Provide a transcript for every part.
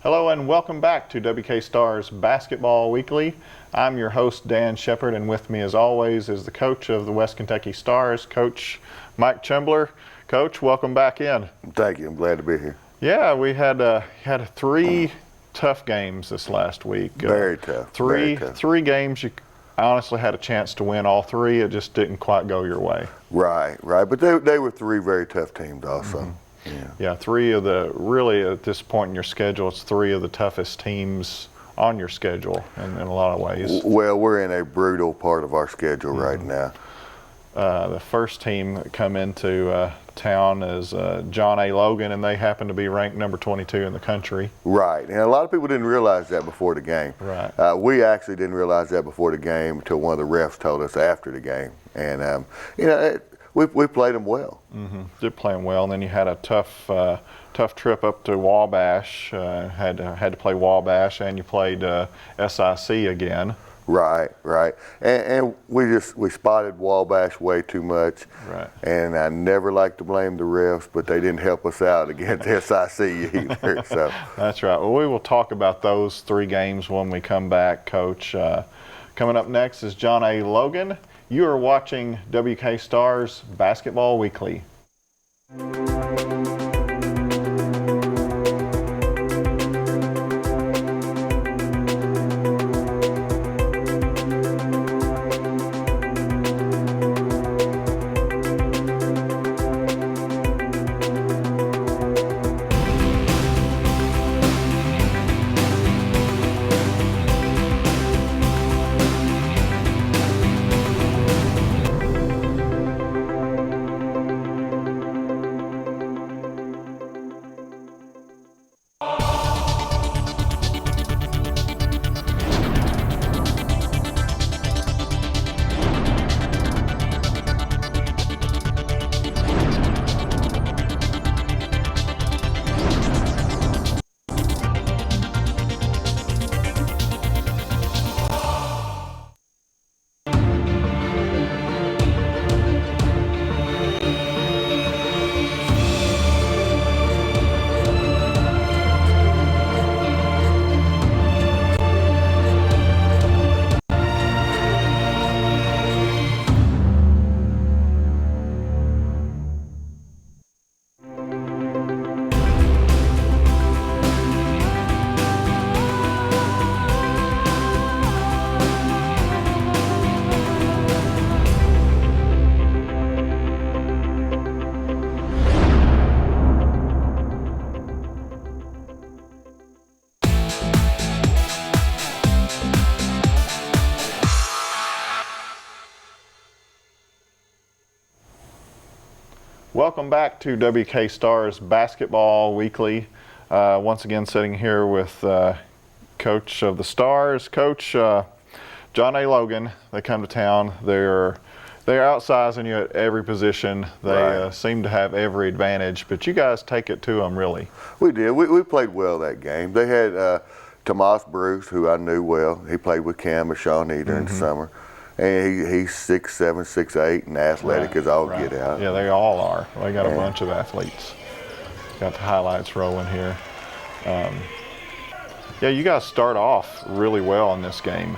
Hello and welcome back to WK Stars Basketball Weekly. I'm your host, Dan Sheppard, and with me as always is the coach of the West Kentucky Stars, Coach Mike Chumbler. Coach, welcome back in. Thank you. I'm glad to be here. Yeah, we had three tough games this last week. Very tough. Three games you honestly had a chance to win all three. It just didn't quite go your way. Right. But they were three very tough teams also. Mm-hmm. Yeah, three of the, really at this point in your schedule, it's three of the toughest teams on your schedule in a lot of ways. Well, we're in a brutal part of our schedule right now. The first team that come into town is John A Logan, and they happen to be ranked number 22 in the country. Right, and a lot of people didn't realize that before the game. Right. We actually didn't realize that before the game until one of the refs told us after the game. And, we played them well. Mm-hmm. Did play them well, and then you had a tough trip up to Wabash. Had to play Wabash, and you played SIC again. Right. And we spotted Wabash way too much. Right. And I never like to blame the refs, but they didn't help us out against SIC either. So. That's right. Well, we will talk about those three games when we come back, Coach. Coming up next is John A Logan. You are watching WK Stars Basketball Weekly. Welcome back to WK Stars Basketball Weekly. Once again, sitting here with Coach of the Stars, Coach John A Logan. They come to town. They're outsizing you at every position. They seem to have every advantage, but you guys take it to them, really. We did. We played well that game. They had Tomas Bruce, who I knew well. He played with Cam and Sean Eder in the summer. And he's 6'7", 6'8", and athletic as all get out. Yeah, they all are. They got a bunch of athletes. Got the highlights rolling here. Yeah, you guys start off really well in this game.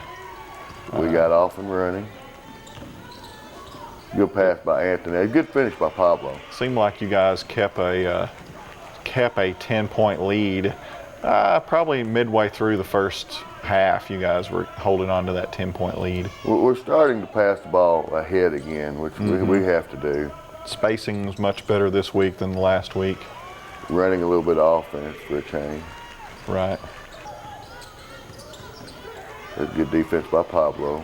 We got off and running. Good pass by Anthony. A good finish by Pablo. Seemed like you guys kept a 10-point lead. Probably midway through the first half, you guys were holding on to that 10-point lead. We're starting to pass the ball ahead again, which we have to do. Spacing was much better this week than the last week. Running a little bit of offense for a change. Right. That's good defense by Pablo.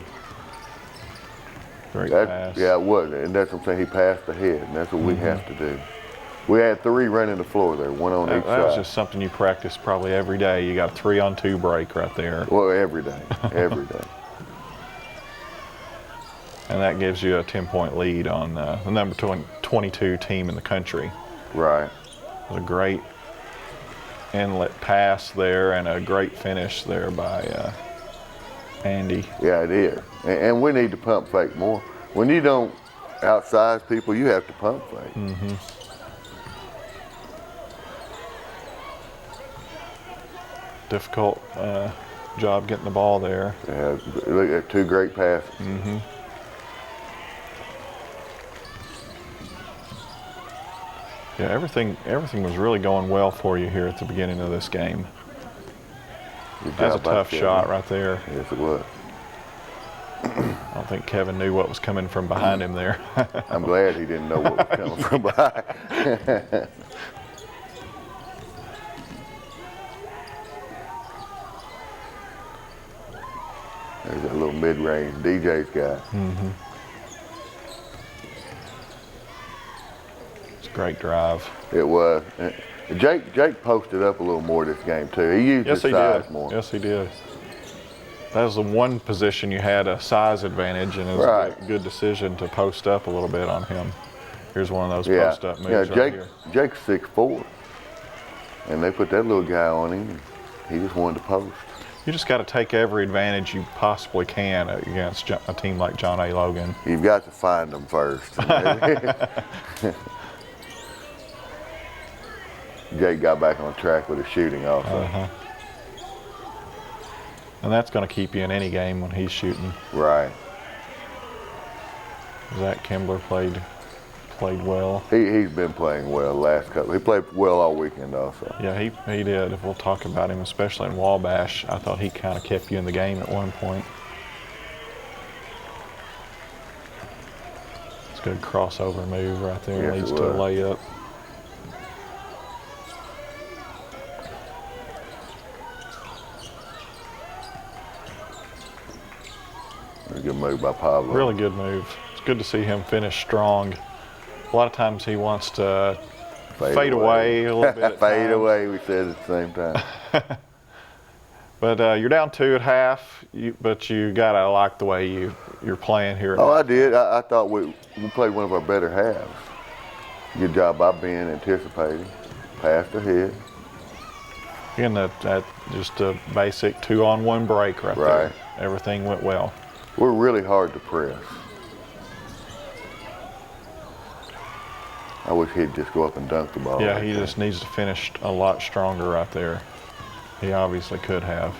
Great pass. Yeah, it was, and that's what I'm saying. He passed ahead, and that's what we have to do. We had three running the floor there, one on each side. That was just something you practice probably every day. You got a 3-on-2 break right there. Well, every day, every day. And that gives you a 10-point lead on the number 22 team in the country. Right. It was a great inlet pass there and a great finish there by Andy. Yeah, it is. And we need to pump fake more. When you don't outsize people, you have to pump fake. difficult job getting the ball there. Yeah, look at 2 great passes. Mm-hmm. Yeah, everything was really going well for you here at the beginning of this game. That's a tough shot right there. Yes, it was. I don't think Kevin knew what was coming from behind him there. I'm glad he didn't know what was coming from behind. There's that little mid-range DJ's got. Mm-hmm. It's a great drive. It was. Jake posted up a little more this game too. He used his size more. Yes, he did. That was the one position you had a size advantage, and it was a good decision to post up a little bit on him. Here's one of those post-up moves right here. Jake's 6'4", and they put that little guy on him. And he just wanted to post. You just got to take every advantage you possibly can against a team like John A. Logan. You've got to find them first. Jake got back on track with his shooting also. And that's going to keep you in any game when he's shooting. Right. Zach Chumbler played well. He's been playing well the last couple. He played well all weekend also. Yeah, he did. We'll talk about him, especially in Wabash. I thought he kind of kept you in the game at one point. It's a good crossover move right there. Yes, Leads to a layup. A good move by Pablo. Really good move. It's good to see him finish strong. A lot of times he wants to fade away a little bit. Fade away, we said at the same time. But you're down 2 at half, but you got to like the way you're playing here. Oh, I did. I thought we played one of our better halves. Good job by Ben anticipating. Passed ahead. Again, that just a basic 2-on-1 break right there. Everything went well. We're really hard to press. I wish he'd just go up and dunk the ball. Yeah, he just needs to finish a lot stronger right there. He obviously could have.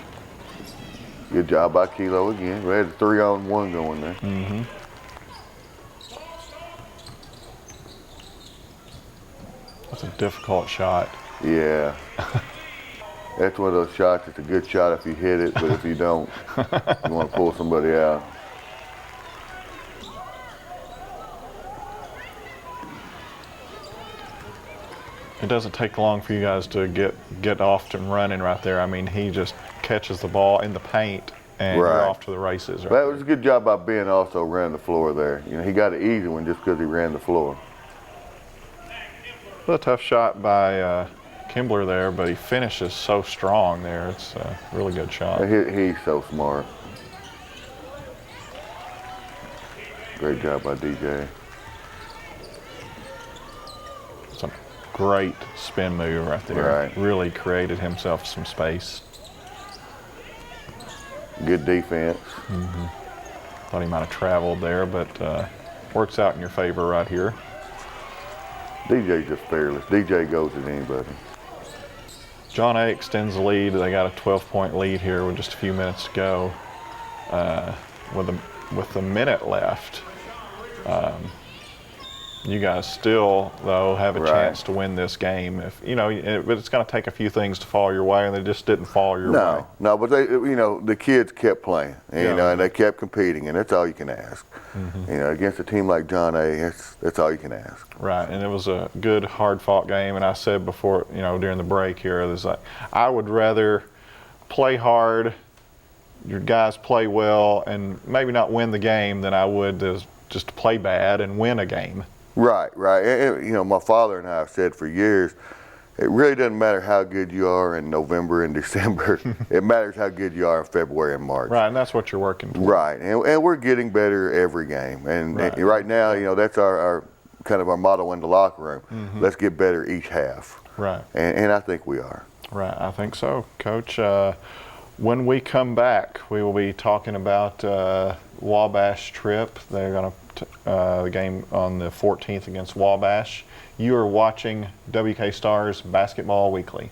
Good job by Kilo again. We had a 3-on-1 going there. Mm-hmm. That's a difficult shot. Yeah. That's one of those shots. It's a good shot if you hit it, but if you don't, you want to pull somebody out. It doesn't take long for you guys to get off and running right there. I mean, he just catches the ball in the paint and you're off to the races. That was a good job by Ben also ran the floor there. You know, he got an easy one just because he ran the floor. A tough shot by Chumbler there, but he finishes so strong there. It's a really good shot. He's so smart. Great job by DJ. It's a great spin move right there. Really created himself some space. Good defense. Mm-hmm. Thought he might have traveled there, but works out in your favor right here. DJ's just fearless. DJ goes at anybody. John A extends the lead. They got a 12-point lead here with just a few minutes to go. With a minute left, you guys still, though, have a chance to win this game. But it's going to take a few things to fall your way, and they just didn't fall your way. No, but the kids kept playing, and they kept competing, and that's all you can ask. Mm-hmm. Against a team like John A, that's all you can ask. Right, and it was a good, hard-fought game. And I said before, during the break here, I would rather play hard, your guys play well, and maybe not win the game than I would just to play bad and win a game. Right. And, my father and I have said for years, it really doesn't matter how good you are in November and December. It matters how good you are in February and March. Right, and that's what you're working for. Right, and we're getting better every game. And right now, that's our kind of our motto in the locker room. Mm-hmm. Let's get better each half. Right. And I think we are. Right, I think so, Coach. When we come back, we will be talking about Wabash trip. They're going to the game on the 14th against Wabash. You are watching WK Stars Basketball Weekly.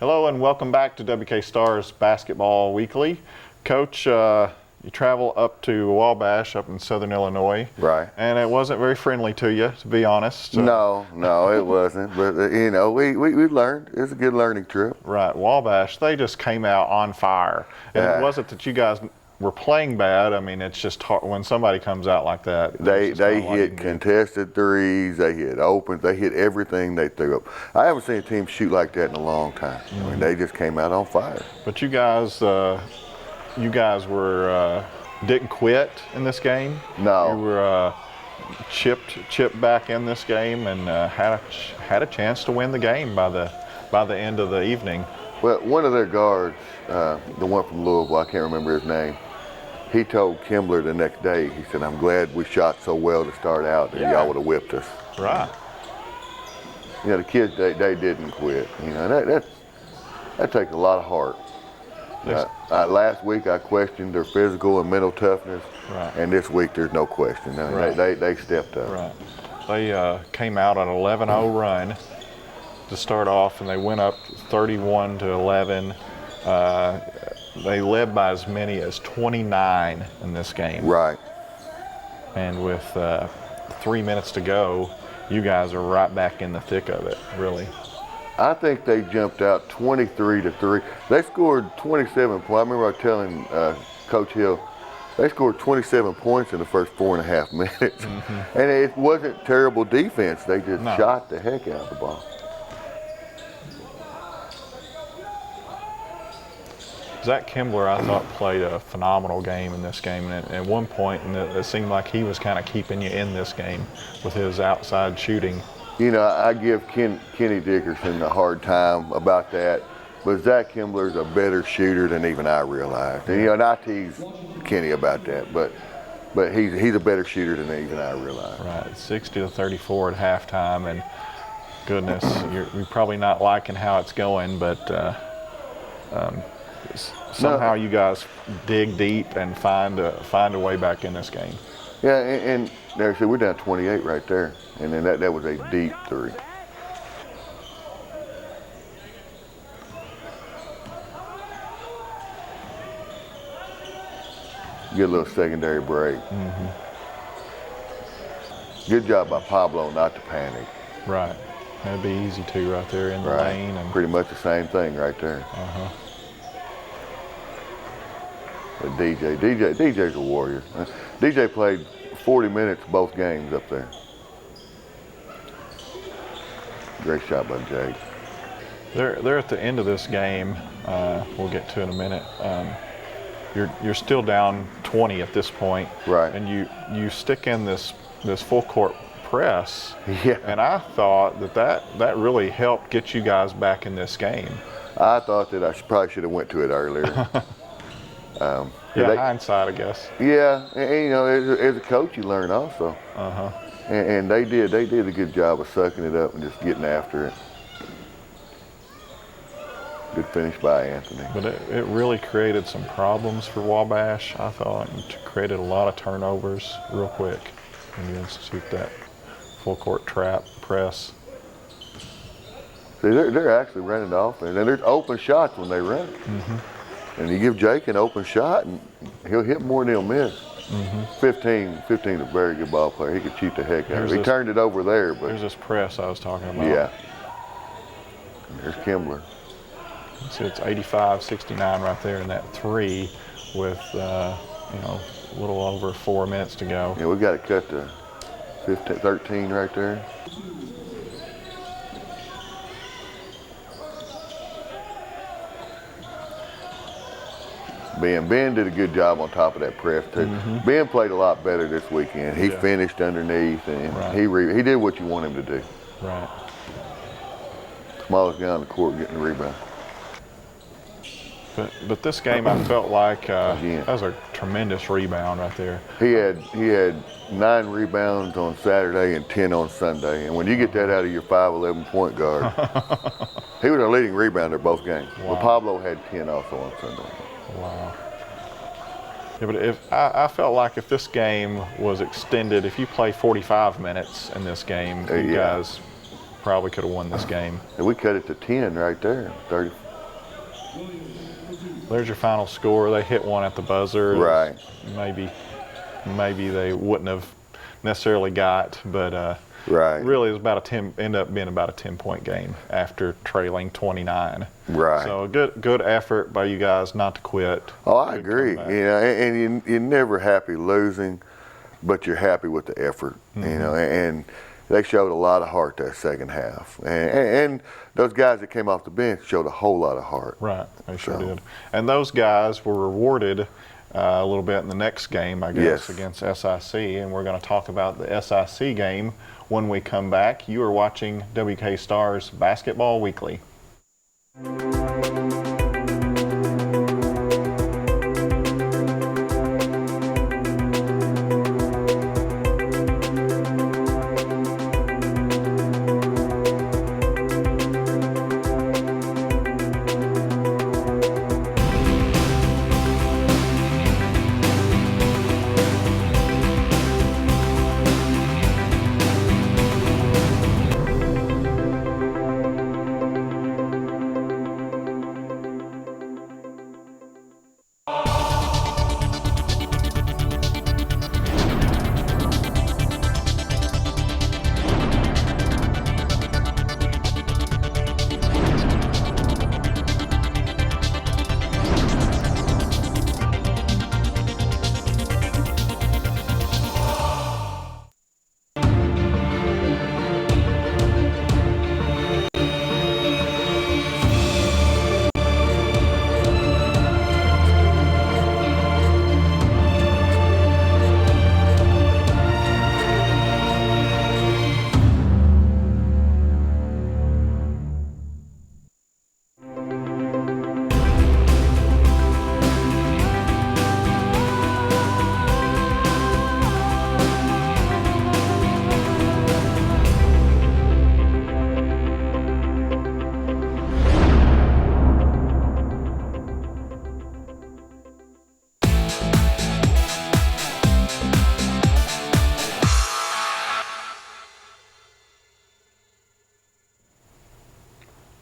Hello and welcome back to WK Stars Basketball Weekly. Coach, you travel up to Wabash up in southern Illinois. Right. And it wasn't very friendly to you, to be honest. No, it wasn't. But, you know, we learned. It was a good learning trip. Right. Wabash, they just came out on fire. And it wasn't that you guys were playing bad. I mean, it's just hard when somebody comes out like that. They hit contested threes. They hit opens. They hit everything they threw up. I haven't seen a team shoot like that in a long time. I mean, they just came out on fire. But you guys were didn't quit in this game. No. You were chipped back in this game and had a chance to win the game by the end of the evening. Well, one of their guards, the one from Louisville, I can't remember his name. He told Chumbler the next day. He said, "I'm glad we shot so well to start out that y'all would have whipped us." Right. You know, the kids they didn't quit. You know, that takes a lot of heart. Last week I questioned their physical and mental toughness, right. And this week there's no question. I mean, right. they stepped up. Right. They came out on an 11-0 run to start off, and they went up 31-11. They led by as many as 29 in this game. Right. And with 3 minutes to go, you guys are right back in the thick of it, really. I think they jumped out 23-3. They scored 27 points. I remember I was telling Coach Hill, they scored 27 points in the first 4.5 minutes. Mm-hmm. And it wasn't terrible defense. They just shot the heck out of the ball. Zach Chumbler, I thought, played a phenomenal game in this game. And at one point, it seemed like he was kind of keeping you in this game with his outside shooting. You know, I give Kenny Dickerson a hard time about that, but Zach Chumbler's a better shooter than even I realized. And, you know, and I tease Kenny about that, but he's a better shooter than even I realized. Right, 60-34 at halftime, and goodness, you're probably not liking how it's going, but somehow you guys dig deep and find a way back in this game. Yeah, and there, see, we're down 28 right there, and then that was a deep three. Get a little secondary break. Mm-hmm. Good job by Pablo not to panic. Right, that'd be easy too, right there in the lane. And pretty much the same thing right there. But DJ's a warrior. DJ played 40 minutes both games up there. Great shot by Jake. They're at the end of this game. We'll get to in a minute. You're still down 20 at this point, right? And you stick in this full court press. Yeah. And I thought that really helped get you guys back in this game. I thought that I probably should have went to it earlier. Hindsight, I guess. Yeah, and you know, as a coach, you learn also. And they did a good job of sucking it up and just getting after it. Good finish by Anthony. But it really created some problems for Wabash, I thought. It created a lot of turnovers real quick when you institute that full court trap press. See, they're actually running off, and there's open shots when they run. Mm-hmm. And you give Jake an open shot, and he'll hit more than he'll miss. Mm-hmm. 15 is a very good ball player. He could shoot the heck out of it. He turned it over there. But there's this press I was talking about. Yeah. And there's Chumbler. See, it's 85-69 right there in that three with, a little over 4 minutes to go. Yeah, we've got to cut to 13 right there. Ben did a good job on top of that press too. Mm-hmm. Ben played a lot better this weekend. He finished underneath, and he did what you want him to do. Right. Smallest guy on the court getting the rebound. But this game, I felt like that was a tremendous rebound right there. He had 9 rebounds on Saturday and 10 on Sunday. And when you get that out of your 5'11" point guard, he was our leading rebounder both games. Wow. But Pablo had 10 also on Sunday. Wow. Yeah, but I felt like if this game was extended, if you play 45 minutes in this game, you guys probably could have won this game. And we cut it to 10 right there, there's your final score. They hit one at the buzzer. Right. Maybe they wouldn't have necessarily got, but Right. really it was ended up being about a 10-point game after trailing 29. Right. So a good effort by you guys not to quit. Oh, I Good agree. comeback. And you're never happy losing, but you're happy with the effort. And they showed a lot of heart that second half. And those guys that came off the bench showed a whole lot of heart. Right, they sure did. And those guys were rewarded a little bit in the next game, I guess, Yes. against SIC. And we're going to talk about the SIC game when we come back. You are watching WK Stars Basketball Weekly.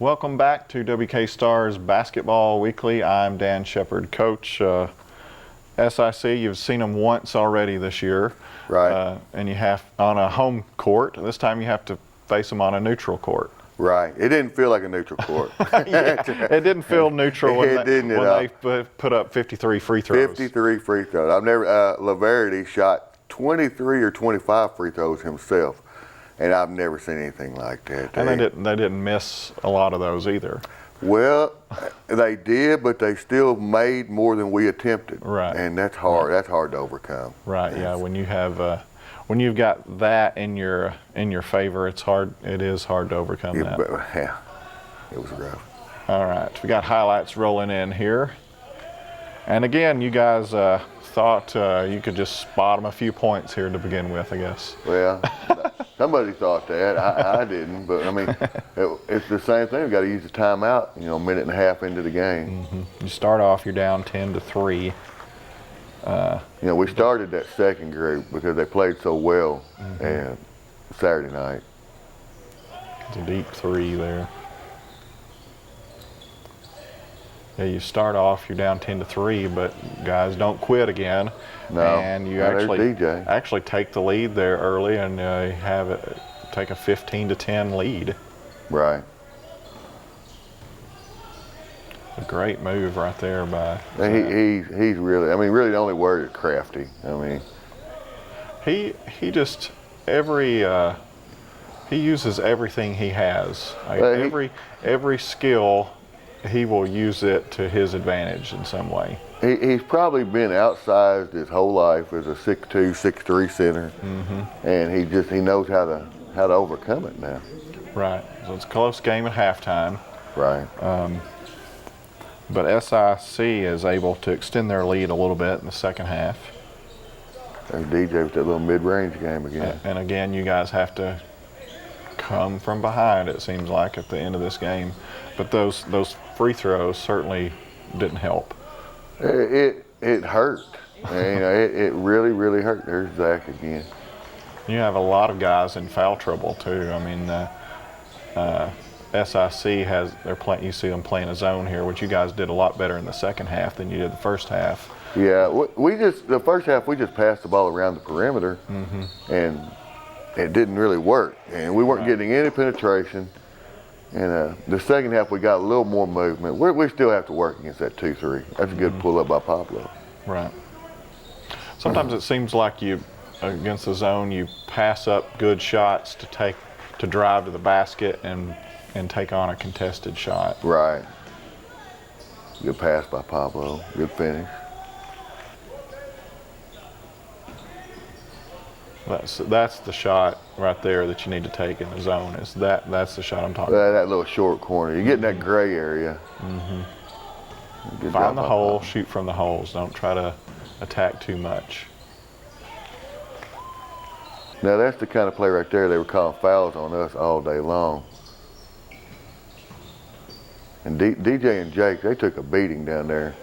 Welcome back to WK Stars Basketball Weekly. I'm Dan Sheppard. Coach, SIC, you've seen them once already this year. Right. And you have on a home court. This time you have to face them on a neutral court. Right. It didn't feel like a neutral court. Yeah, it didn't feel neutral when It didn't at all. they put up 53 free throws. 53 free throws. I've never, Laverity shot 23 or 25 free throws himself, and I've never seen anything like that. And they didn't miss a lot of those either. Well, they did, but they still made more than we attempted. Right. And that's hard. That's hard to overcome. Right. Yeah. When you have when you've got that in your favor, it's hard. It is hard to overcome that. Yeah, it was rough. All right. We got highlights rolling in here, and again, you guys thought you could just spot them a few points here to begin with, I guess. Well, somebody thought that. I didn't, but I mean, it's the same thing. We've got to use the timeout. You know, a minute and a half into the game. Mm-hmm. You start off, you're down 10-3. You know, we started that second group because they played so well and Saturday night. It's a deep three there. Yeah, you start off, you're down 10-3, but guys don't quit again. No, and you no, there's DJ. actually take the lead there early and have it take a 15-10 lead. Right. A great move right there by. He's really. I mean, really, the only word is crafty. I mean, he just he uses everything he has. Like every skill, he will use it to his advantage in some way. He's probably been outsized his whole life as a 6'2", 6'3" center, and he knows how to overcome it now. Right. So it's a close game at halftime. Right. But SIC is able to extend their lead a little bit in the second half. There's DJ with that little mid-range game again. And again, you guys have to come from behind, it seems like, at the end of this game. But those free throws certainly didn't help. It hurt. And, you know, it really, really hurt. There's Zach again. You have a lot of guys in foul trouble, too. I mean, SIC you see them playing a zone here, which you guys did a lot better in the second half than you did the first half. Yeah, the first half we just passed the ball around the perimeter, and it didn't really work, and we weren't getting any penetration. And the second half we got a little more movement. We still have to work against that 2-3. That's a good pull up by Pablo. Right. Sometimes it seems like you, against the zone, you pass up good shots to drive to the basket and take on a contested shot. Right. Good pass by Pablo. Good finish. That's the shot right there that you need to take in the zone. That's the shot I'm talking about. That little short corner. You get in that gray area. Find the hole, shoot from the holes. Don't try to attack too much. Now that's the kind of play right there. They were calling fouls on us all day long. And DJ and Jake, they took a beating down there.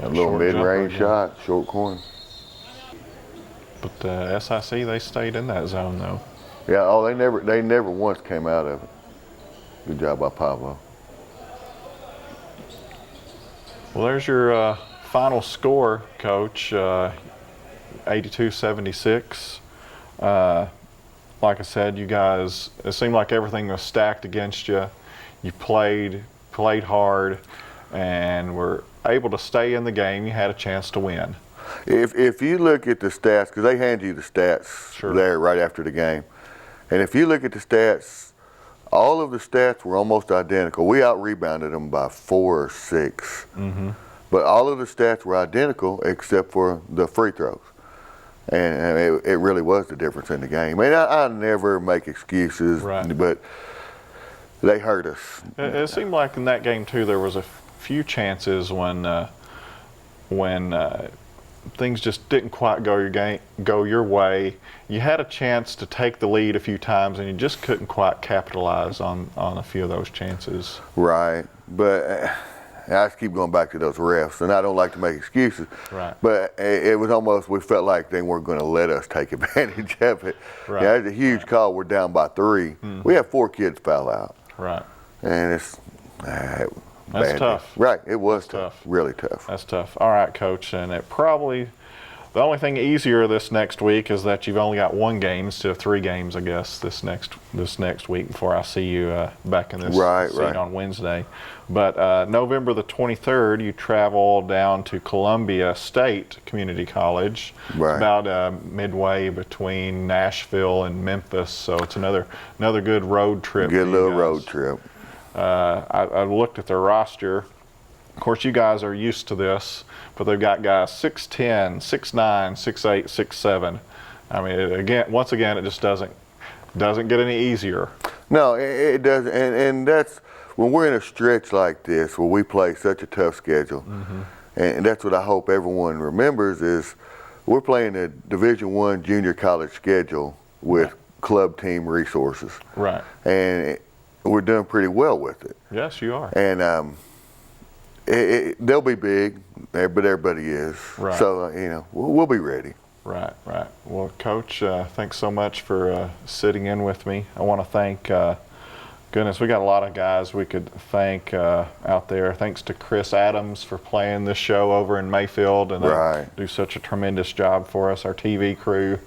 A little mid-range shot, short corner. But SIC, they stayed in that zone though. Yeah. Oh, they never once came out of it. Good job by Pablo. Well, there's your final score, Coach. 82-76. Like I said, you guys, it seemed like everything was stacked against you. You played hard, and were able to stay in the game. You had a chance to win. If you look at the stats, because they hand you the stats there right after the game, and if you look at the stats, all of the stats were almost identical. We out-rebounded them by 4 or 6. But all of the stats were identical except for the free throws. And it really was the difference in the game. And I never make excuses, but they hurt us. It seemed like in that game too, there was a few chances when things just didn't quite go your way. You had a chance to take the lead a few times, and you just couldn't quite capitalize on a few of those chances. Right, but I just keep going back to those refs, and I don't like to make excuses. Right. But it was almost, we felt like they weren't going to let us take advantage of it. Right. Yeah, it's a huge call. We're down by 3. We have 4 kids foul out. Right. And it's That's tough. Right, it was tough. Really tough. That's tough. All right, Coach, and it probably, the only thing easier this next week is that you've only got 1 game instead of 3 games, I guess, this next week before I see you back in this seat on Wednesday. But November the 23rd, you travel down to Columbia State Community College. Right. About midway between Nashville and Memphis, so it's another good road trip. Good little road trip. I looked at their roster. Of course, you guys are used to this, but they've got guys 6'10", 6'9", 6'8", 6'7". I mean, once again, it just doesn't get any easier. No, it doesn't, and that's when we're in a stretch like this where we play such a tough schedule, and that's what I hope everyone remembers is we're playing a Division I junior college schedule with club team resources. Right. And we're doing pretty well with it. Yes, you are. And they'll be big, but everybody is. Right. So, we'll be ready. Right. Well, Coach, thanks so much for sitting in with me. I want to thank, goodness, we got a lot of guys we could thank out there. Thanks to Chris Adams for playing this show over in Mayfield, and they do such a tremendous job for us, our TV crew.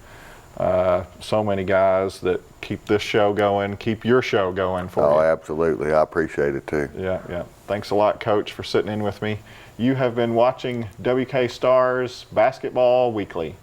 So many guys that keep this show going, keep your show going for you. Oh, absolutely. I appreciate it too. Yeah. Thanks a lot, Coach, for sitting in with me. You have been watching WK Stars Basketball Weekly.